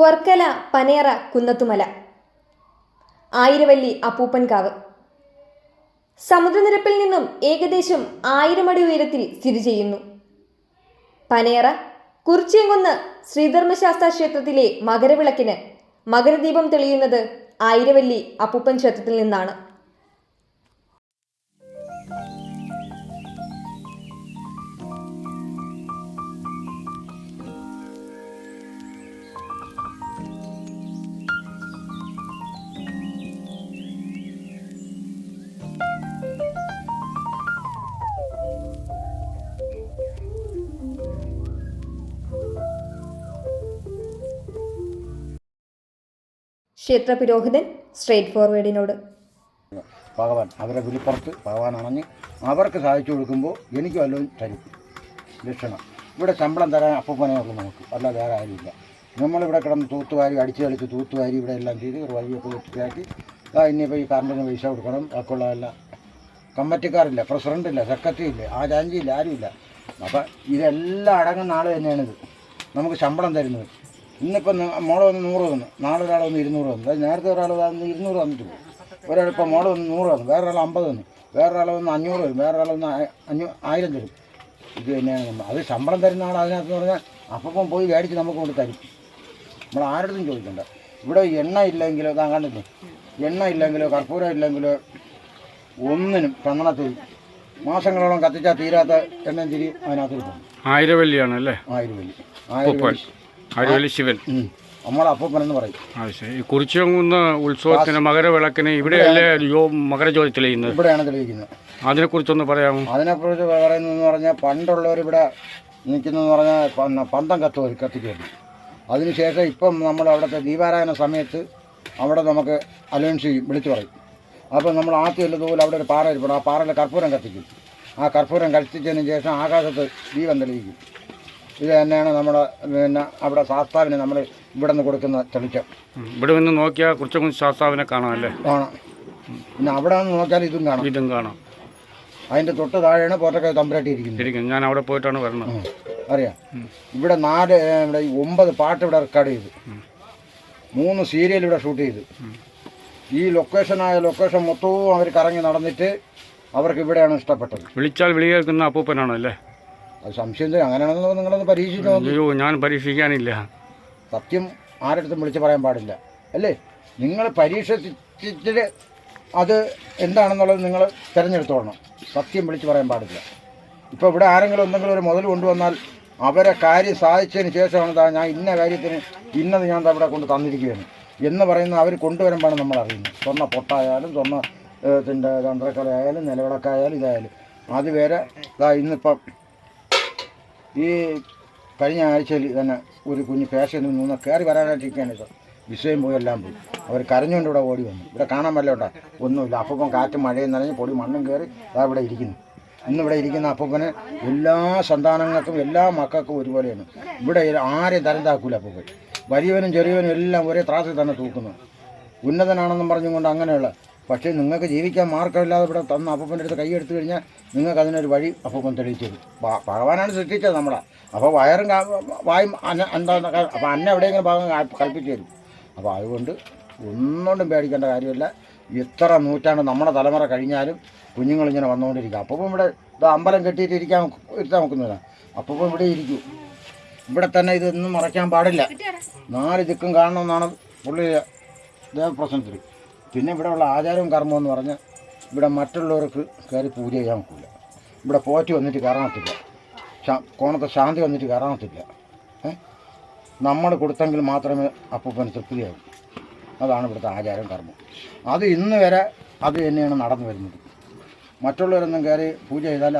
വർക്കല പനേറ കുന്നത്തുമല ആയിരവല്ലി അപ്പൂപ്പൻകാവ് സമുദ്രനിരപ്പിൽ നിന്നും ഏകദേശം 1000 അടി ഉയരത്തിൽ സ്ഥിതി ചെയ്യുന്നു. പനേറ കുറിച്യംകുന്ന് ശ്രീധർമ്മശാസ്താ ക്ഷേത്രത്തിലെ മകരവിളക്കിന് മകരദീപം തെളിയുന്നത് ആയിരവല്ലി അപ്പൂപ്പൻ ക്ഷേത്രത്തിൽ നിന്നാണ്. ക്ഷേത്ര പുരോഹിതൻ സ്ട്രേറ്റ് ഫോർവേഡിനോട് ഭഗവാൻ അവരെ വിളിപ്പുറത്ത് ഭഗവാൻ അണഞ്ഞ് അവർക്ക് സാധിച്ചു കൊടുക്കുമ്പോൾ എനിക്ക് വല്ലതും തരും ലക്ഷണം. ഇവിടെ ശമ്പളം തരാൻ അപ്പൂപ്പനെ ഉള്ളൂ നമുക്ക്, അല്ലാതെ വേറെ ആരുമില്ല. നമ്മളിവിടെ കിടന്ന് തൂത്തുവാരി അടിച്ച് കളിച്ച് തൂത്തുവാരി ഇവിടെ എല്ലാം ചെയ്ത് വഴിയൊക്കെ വൃത്തിയാക്കി ഇനിയിപ്പോൾ ഈ കറണ്ടിന് പൈസ കൊടുക്കണം, ബാക്കിയുള്ളതല്ല. കമ്മിറ്റിക്കാരില്ല, പ്രസിഡൻ്റില്ല, സെക്രട്ടറി ഇല്ല, ആചാഞ്ചിയില്ല, ആരുമില്ല. അപ്പം ഇതെല്ലാം അടങ്ങുന്ന ആൾ തന്നെയാണിത് നമുക്ക് ശമ്പളം തരുന്നത്. ഇന്നിപ്പം മോളെ വന്ന് 100 തന്നു, നാളെ ഒരാൾ വന്ന് 200 തന്നു. നേരത്തെ ഒരാൾ വന്ന് 200 തന്നിട്ട് പോകും. ഒരാളിപ്പോൾ മോളെ വന്ന് 100 തന്നു, വേറൊരാൾ 50 തന്നു, വേറൊരാൾ വന്ന് 500 തരും, വേറൊരാൾ വന്ന് 1000 തരും. ഇത് തന്നെയാണ് നമ്മൾ. അത് ശമ്പളം തരുന്ന ആൾ അതിനകത്ത് പറഞ്ഞാൽ അപ്പം പോയി മേടിച്ച് നമുക്ക് കൊണ്ട് തരും. നമ്മൾ ആരുടെയും ചോദിക്കണ്ട. ഇവിടെ എണ്ണ ഇല്ലെങ്കിലോ, താൻ കണ്ടില്ലേ, എണ്ണ ഇല്ലെങ്കിലോ കർപ്പൂരം ഇല്ലെങ്കിലോ ഒന്നിനും ചന്ദനത്തിൽ മാസങ്ങളോളം കത്തിച്ചാൽ തീരാത്ത എണ്ണയും തിരി അതിനകത്ത് കിട്ടും. ആയിരവല്ലിയാണ് അല്ലേ? ആയിരവല്ലി ശിവൻ നമ്മളെ അപ്പൂപ്പനെന്ന് പറയും. ഈ കുറിച്യംകുന്ന് ഉത്സവത്തിന് മകരവിളക്കിന് ഇവിടെയല്ലേ മകരജ്യോതി തെളിയുന്നത്? ഇവിടെയാണ് തെളിയിക്കുന്നത്. അതിനെക്കുറിച്ചൊന്ന് പറയാമോ? അതിനെക്കുറിച്ച് പറയുന്നതെന്ന് പറഞ്ഞാൽ പണ്ടുള്ളവർ ഇവിടെ നിൽക്കുന്നതെന്ന് പറഞ്ഞാൽ പന്തം കത്തിക്കുമായിരുന്നു. അതിനുശേഷം ഇപ്പം നമ്മൾ അവിടുത്തെ ദീപാരാധന സമയത്ത് അവിടെ നമുക്ക് അലവൻസ് ചെയ്യും, വിളിച്ചു പറയും. അപ്പോൾ നമ്മൾ ആദ്യം ഉള്ളതുപോലെ അവിടെ ഒരു പാറ ഇരിപ്പണം, ആ പാറയിൽ കർപ്പൂരം കത്തിക്കും. ആ കർപ്പൂരം കത്തിച്ചതിന് ശേഷം ആകാശത്ത് ദീപം തെളിയിക്കും. ഇത് തന്നെയാണ് നമ്മുടെ അവിടെ ശാസ്താവിന് നമ്മൾ ഇവിടെ നിന്ന് കൊടുക്കുന്ന തെളിച്ചം. ഇവിടെ നിന്ന് നോക്കിയാൽ കുറിച്യംകുന്ന് ശാസ്താവിനെ കാണാം അല്ലേ? കാണാം. പിന്നെ അവിടെ നിന്ന് നോക്കിയാൽ ഇതും കാണാം. അതിൻ്റെ തൊട്ട് താഴെയാണ് പോറ്റക്കാവ് തമ്പുരാട്ടി ഇരിക്കുന്നത്. ഞാൻ അവിടെ പോയിട്ടാണ് വരുന്നത്. അറിയാം. ഇവിടെ 9 പാട്ട് ഇവിടെ റെക്കോർഡ് ചെയ്തു, 3 സീരിയൽ ഇവിടെ ഷൂട്ട് ചെയ്തു. ഈ ലൊക്കേഷൻ മൊത്തവും അവർ കറങ്ങി നടന്നിട്ട് അവർക്ക് ഇവിടെയാണ് ഇഷ്ടപ്പെട്ടത്. വിളിച്ചാൽ വിളി കേൾക്കുന്ന അപ്പൂപ്പനാണോ അല്ലേ? അത് സംശയം അങ്ങനെയാണെന്ന് നിങ്ങളൊന്ന് പരീക്ഷിച്ചോ. അയ്യോ, ഞാൻ പരീക്ഷിക്കാനില്ല. സത്യം ആരടുത്തും വിളിച്ച് പറയാൻ പാടില്ല അല്ലേ? നിങ്ങൾ പരീക്ഷിച്ചിട്ട് അത് എന്താണെന്നുള്ളത് നിങ്ങൾ തിരഞ്ഞെടുത്തോളണം. സത്യം വിളിച്ച് പറയാൻ പാടില്ല. ഇപ്പോൾ ഇവിടെ ആരെങ്കിലും എന്തെങ്കിലും ഒരു മുതൽ കൊണ്ടുവന്നാൽ അവരെ കാര്യം സാധിച്ചതിന് ശേഷമാണ് ഞാൻ ഇന്ന കാര്യത്തിന് ഇന്നത് ഞാൻ ഇവിടെ കൊണ്ട് തന്നിരിക്കുകയാണ് എന്ന് പറയുന്നത് അവർ കൊണ്ടുവരുമ്പോഴാണ് നമ്മൾ അറിയുന്നത്. സ്വർണ്ണ പൊട്ടായാലും സ്വർണ്ണത്തിൻ്റെ തന്ത്രക്കലയായാലും നിലവിളക്കായാലും ഇതായാലും അതുവരെ ഇന്നിപ്പം ഈ കഴിഞ്ഞ ആഴ്ചയിൽ തന്നെ ഒരു കുഞ്ഞ് ഫാഷനിൽ നിന്ന് കയറി വരാനായിട്ടിരിക്കുകയാണ്. ഇത് വിഷയം പോയി എല്ലാം പോയി. അവർ കരഞ്ഞുകൊണ്ട് ഇവിടെ ഓടി വന്നു. ഇവിടെ കാണാൻ വല്ലതുണ്ടോ? ഒന്നുമില്ല. അപ്പം കാറ്റും മഴയും നനഞ്ഞ് പൊടി മണ്ണും കയറി ഇവിടെ ഇരിക്കുന്നു. ഇന്നിവിടെ ഇരിക്കുന്ന അപ്പൂപ്പന് എല്ലാ സന്താനങ്ങൾക്കും എല്ലാ മക്കൾക്കും ഒരുപോലെയാണ്. ഇവിടെ ആരെയും തരം താക്കൂല അപ്പൂപ്പൻ. വലിയവനും ചെറിയവനും എല്ലാം ഒരേ ത്രാസിൽ തന്നെ തൂക്കുന്നു. ഉന്നതനാണെന്നും പറഞ്ഞുകൊണ്ട് അങ്ങനെയുള്ള. പക്ഷേ നിങ്ങൾക്ക് ജീവിക്കാൻ മാർഗമില്ലാതെ ഇവിടെ തന്ന അപ്പൂപ്പൻ്റെ അടുത്ത് കൈ എടുത്തു കഴിഞ്ഞാൽ നിങ്ങൾക്ക് അതിനൊരു വഴി അപ്പൂപ്പൻ തെളിയിച്ചത്. ഭഗവാനാണ് സൃഷ്ടിച്ചത് നമ്മളെ. അപ്പോൾ വയറും വായും എന്താ അപ്പോൾ എവിടെയെങ്കിലും ഭാഗം കൽപ്പിച്ചു തരും. അപ്പോൾ അതുകൊണ്ട് ഒന്നുകൊണ്ടും പേടിക്കേണ്ട കാര്യമില്ല. എത്ര നൂറ്റാണ്ട് നമ്മുടെ തലമുറ കഴിഞ്ഞാലും കുഞ്ഞുങ്ങളിങ്ങനെ വന്നുകൊണ്ടിരിക്കുക. അപ്പം ഇവിടെ അമ്പലം കെട്ടിയിട്ട് ഇരുത്താൻ നോക്കുന്നില്ല. അപ്പം ഇവിടെ ഇരിക്കും. ഇവിടെ തന്നെ ഇതൊന്നും മറയ്ക്കാൻ പാടില്ല. 4 ദിക്കും കാണണമെന്നാണ് പുള്ളി ദേവപ്രശ്നത്തിൽ. പിന്നെ ഇവിടെ ഉള്ള ആചാരവും കർമ്മം എന്ന് പറഞ്ഞാൽ ഇവിടെ മറ്റുള്ളവർക്ക് കയറി പൂജ ചെയ്യാൻ നോക്കില്ല. ഇവിടെ പോറ്റി വന്നിട്ട് കയറാനത്തില്ല, കോണത്തെ ശാന്തി വന്നിട്ട് കയറാനത്തില്ല. നമ്മൾ കൊടുത്തെങ്കിൽ മാത്രമേ അപ്പൂപ്പന് തൃപ്തിയാകും. അതാണ് ഇവിടുത്തെ ആചാരം കർമ്മം. അത് ഇന്ന് വരെ അത് തന്നെയാണ് നടന്നു വരുന്നത്. മറ്റുള്ളവരൊന്നും കയറി പൂജ ചെയ്താൽ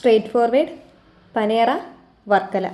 സ്ട്രേറ്റ് ഫോർവേഡ്, പനയറ, വർക്കല.